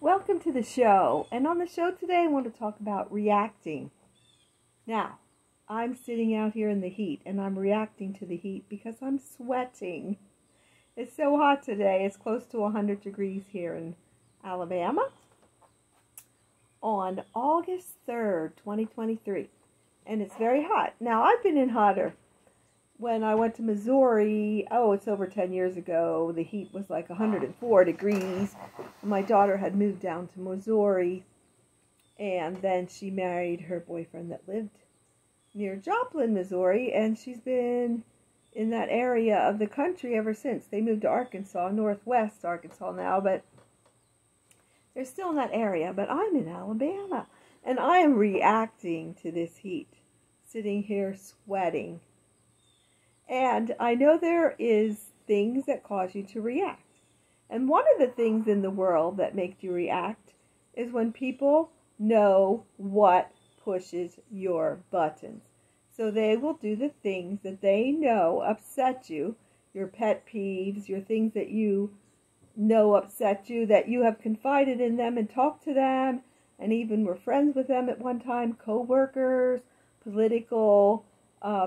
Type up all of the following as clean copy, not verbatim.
Welcome to the show. And on the show today, I want to talk about reacting. Now, I'm sitting out here in the heat, and I'm reacting to the heat because I'm sweating. It's so hot today. It's close to 100 degrees here in Alabama on August 3rd, 2023. And it's very hot. Now, I've been in hotter. When I went to Missouri, it's over 10 years ago, the heat was like 104 degrees. My daughter had moved down to Missouri, and then she married her boyfriend that lived near Joplin, Missouri, and she's been in that area of the country ever since. They moved to Arkansas, northwest Arkansas now, but they're still in that area. But I'm in Alabama, and I am reacting to this heat, sitting here sweating. And I know there is things that cause you to react. And one of the things in the world that makes you react is when people know what pushes your buttons. So they will do the things that they know upset you, your pet peeves, your things that you know upset you, that you have confided in them and talked to them, and even were friends with them at one time, co-workers, political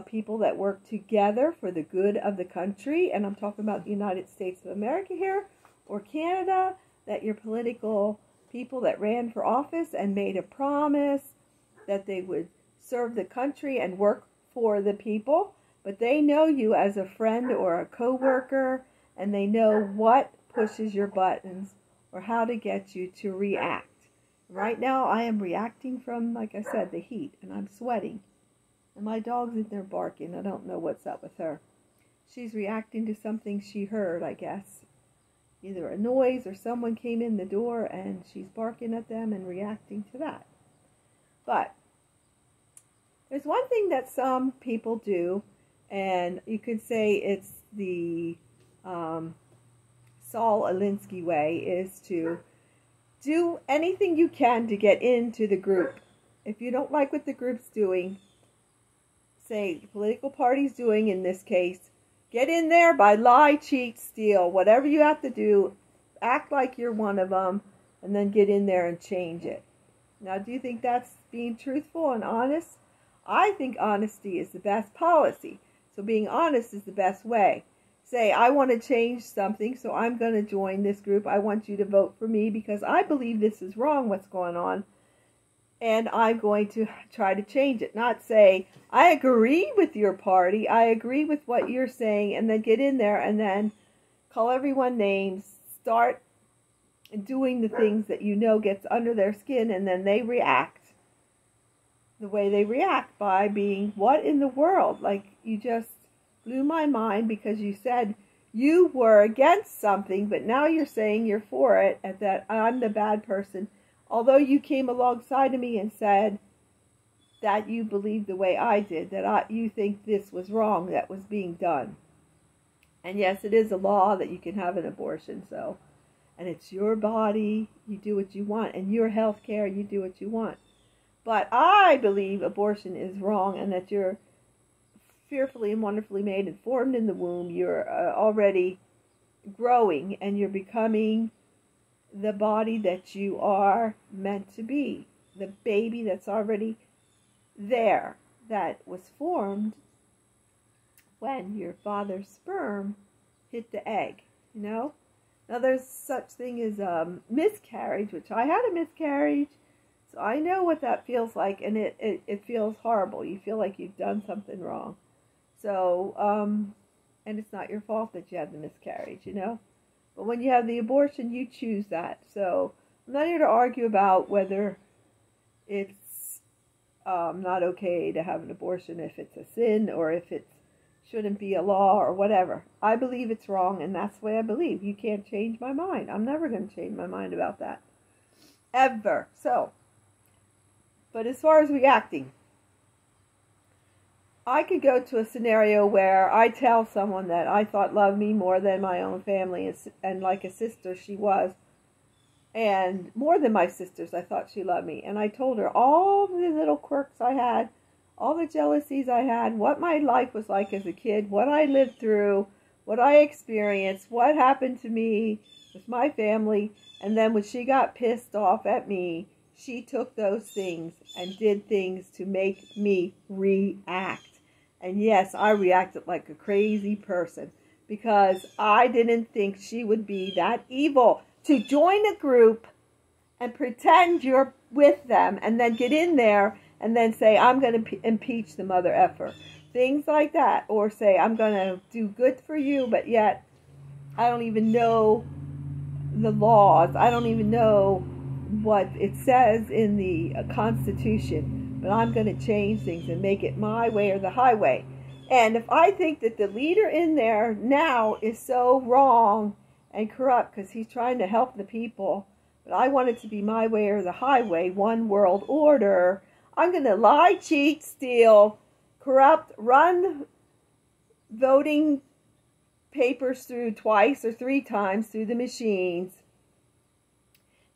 people that work together for the good of the country, and I'm talking about the United States of America here, or Canada, that your political people that ran for office and made a promise that they would serve the country and work for the people, but they know you as a friend or a co-worker, and they know what pushes your buttons or how to get you to react. Right now I am reacting from, like I said, the heat, and I'm sweating. And my dog's in there barking. I don't know what's up with her. She's reacting to something she heard, I guess. Either a noise or someone came in the door and she's barking at them and reacting to that. But there's one thing that some people do, and you could say it's the Saul Alinsky way, is to do anything you can to get into the group. If you don't like what the group's doing, say political party's doing in this case, get in there by lie, cheat, steal, whatever you have to do, act like you're one of them, and then get in there and change it. Now, do you think that's being truthful and honest? I think honesty is the best policy. So being honest is the best way. Say, I want to change something, so I'm going to join this group. I want you to vote for me because I believe this is wrong, what's going on. And I'm going to try to change it. Not say, I agree with your party, I agree with what you're saying, and then get in there and then call everyone names, start doing the things that you know gets under their skin, and then they react the way they react by being, what in the world? Like, you just blew my mind because you said you were against something, but now you're saying you're for it, and that I'm the bad person. Although you came alongside of me and said that you believe the way I did, that you think this was wrong that was being done. And yes, it is a law that you can have an abortion, and it's your body, you do what you want, and your health care, you do what you want. But I believe abortion is wrong, and that you're fearfully and wonderfully made and formed in the womb. You're already growing, and you're becoming the body that you are meant to be, the baby that's already there, that was formed when your father's sperm hit the egg, you know? Now there's such thing as miscarriage, which I had a miscarriage, so I know what that feels like, and it feels horrible. You feel like you've done something wrong. So, and it's not your fault that you had the miscarriage, you know? But when you have the abortion, you choose that. So I'm not here to argue about whether it's not okay to have an abortion, if it's a sin, or if it shouldn't be a law, or whatever. I believe it's wrong, and that's the way I believe. You can't change my mind. I'm never going to change my mind about that. Ever. So, but as far as reacting, I could go to a scenario where I tell someone that I thought loved me more than my own family, and like a sister she was, and more than my sisters, I thought she loved me. And I told her all the little quirks I had, all the jealousies I had, what my life was like as a kid, what I lived through, what I experienced, what happened to me, with my family. And then when she got pissed off at me, she took those things and did things to make me react. And yes, I reacted like a crazy person because I didn't think she would be that evil to join a group and pretend you're with them and then get in there and then say, I'm going to impeach the mother effer. Things like that. Or say, I'm going to do good for you, but yet I don't even know the laws. I don't even know what it says in the Constitution. But I'm going to change things and make it my way or the highway. And if I think that the leader in there now is so wrong and corrupt because he's trying to help the people, but I want it to be my way or the highway, one world order, I'm going to lie, cheat, steal, corrupt, run voting papers through twice or 3 times through the machines.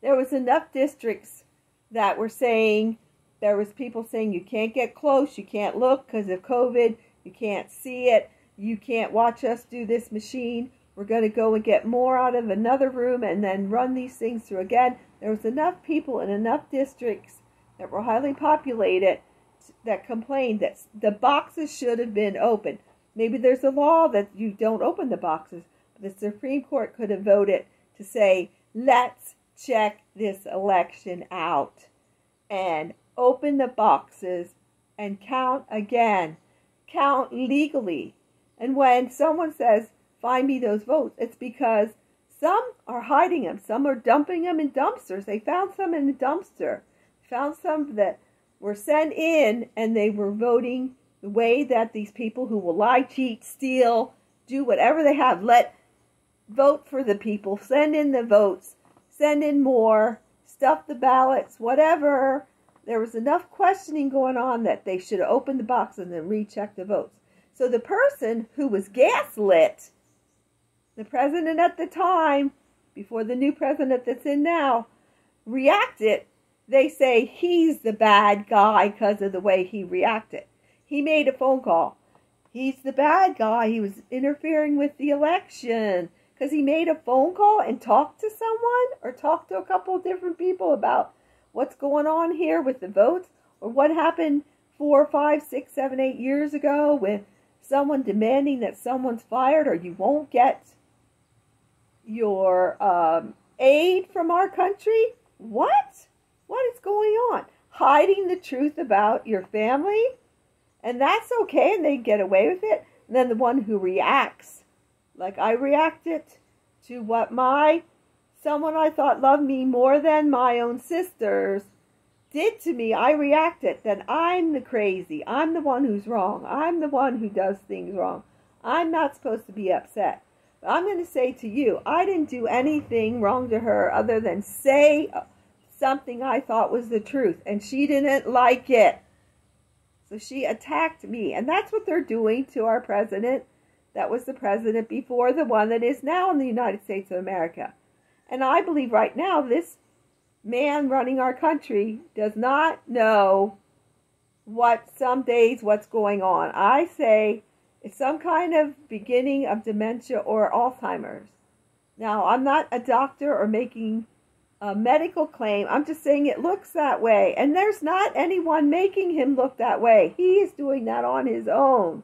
There was enough districts that were saying, there was people saying you can't get close, you can't look because of COVID, you can't see it, you can't watch us do this machine. We're going to go and get more out of another room and then run these things through again. There was enough people in enough districts that were highly populated that complained that the boxes should have been open. Maybe there's a law that you don't open the boxes, but the Supreme Court could have voted to say, let's check this election out and open the boxes and count again. Count legally. And when someone says, find me those votes, it's because some are hiding them. Some are dumping them in dumpsters. They found some in the dumpster. Found some that were sent in and they were voting the way that these people who will lie, cheat, steal, do whatever they have. Vote for the people. Send in the votes. Send in more. Stuff the ballots. Whatever. There was enough questioning going on that they should have opened the box and then rechecked the votes. So the person who was gaslit, the president at the time, before the new president that's in now, reacted. They say he's the bad guy because of the way he reacted. He made a phone call. He's the bad guy. He was interfering with the election because he made a phone call and talked to someone or talked to a couple of different people about what's going on here with the votes or what happened 4, 5, 6, 7, 8 years ago with someone demanding that someone's fired or you won't get your aid from our country. What? What is going on? Hiding the truth about your family? And that's okay, and they get away with it. And then the one who reacts, like I reacted to what someone I thought loved me more than my own sisters did to me, I reacted. Then I'm the crazy. I'm the one who's wrong. I'm the one who does things wrong. I'm not supposed to be upset. But I'm going to say to you, I didn't do anything wrong to her other than say something I thought was the truth, and she didn't like it. So she attacked me, and that's what they're doing to our president. That was the president before the one that is now in the United States of America. And I believe right now this man running our country does not know some days what's going on. I say it's some kind of beginning of dementia or Alzheimer's. Now, I'm not a doctor or making a medical claim. I'm just saying it looks that way. And there's not anyone making him look that way. He is doing that on his own.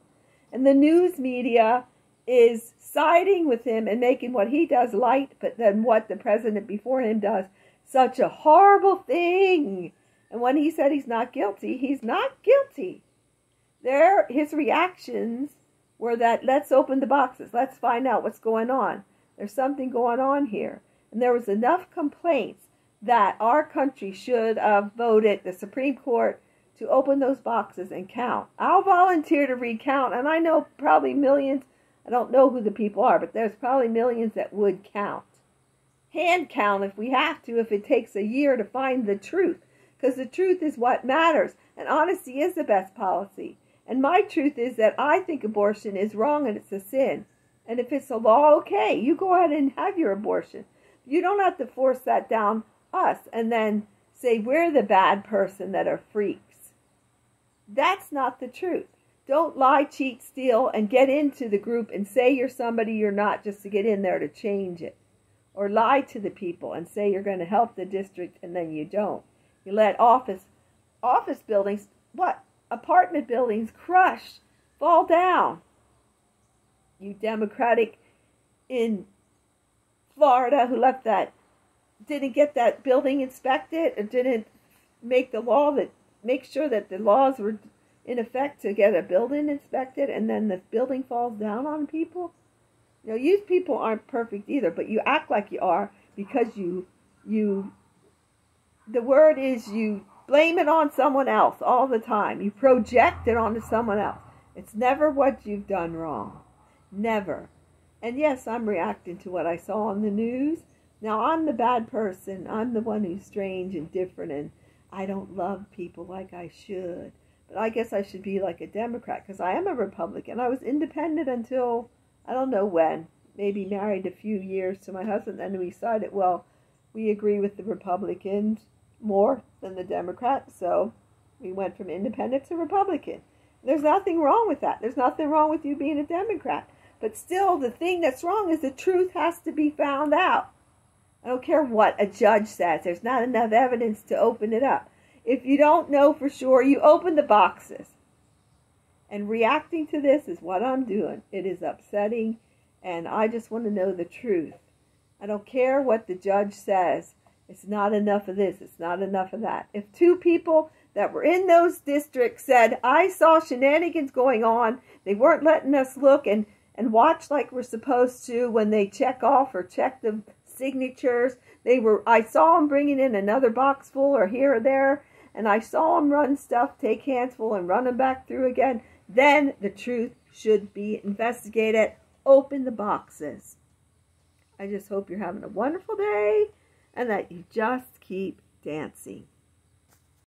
And the news media is siding with him and making what he does light, but then what the president before him does such a horrible thing. And when he said he's not guilty, he's not guilty. His reactions were that let's open the boxes. Let's find out what's going on. There's something going on here. And there was enough complaints that our country should have voted the Supreme Court to open those boxes and count. I'll volunteer to recount, and I know probably millions. I don't know who the people are, but there's probably millions that would count. Hand count if we have to, if it takes a year to find the truth. Because the truth is what matters. And honesty is the best policy. And my truth is that I think abortion is wrong and it's a sin. And if it's a law, okay, you go ahead and have your abortion. You don't have to force that down us and then say we're the bad person that are freaks. That's not the truth. Don't lie, cheat, steal, and get into the group and say you're somebody you're not just to get in there to change it. or lie to the people and say you're going to help the district and then you don't. You let office buildings, apartment buildings crush, fall down. You Democratic in Florida who didn't get that building inspected and didn't make sure that the laws were in effect to get a building inspected, and then the building falls down on people. You people aren't perfect either, but you act like you are because the word is you blame it on someone else all the time. You project it onto someone else. It's never what you've done wrong. Never. And yes, I'm reacting to what I saw on the news. Now, I'm the bad person. I'm the one who's strange and different, and I don't love people like I should. But I guess I should be like a Democrat because I am a Republican. I was independent until, I don't know when, maybe married a few years to my husband. Then we decided, well, we agree with the Republicans more than the Democrats, so we went from independent to Republican. There's nothing wrong with that. There's nothing wrong with you being a Democrat. But still, the thing that's wrong is the truth has to be found out. I don't care what a judge says. There's not enough evidence to open it up. If you don't know for sure, you open the boxes. And reacting to this is what I'm doing. It is upsetting, and I just want to know the truth. I don't care what the judge says. It's not enough of this. It's not enough of that. If two people that were in those districts said, I saw shenanigans going on, they weren't letting us look and watch like we're supposed to when they check off or check the signatures. I saw them bringing in another box full or here or there, and I saw them run stuff, take handful, and run them back through again. Then the truth should be investigated. Open the boxes. I just hope you're having a wonderful day and that you just keep dancing.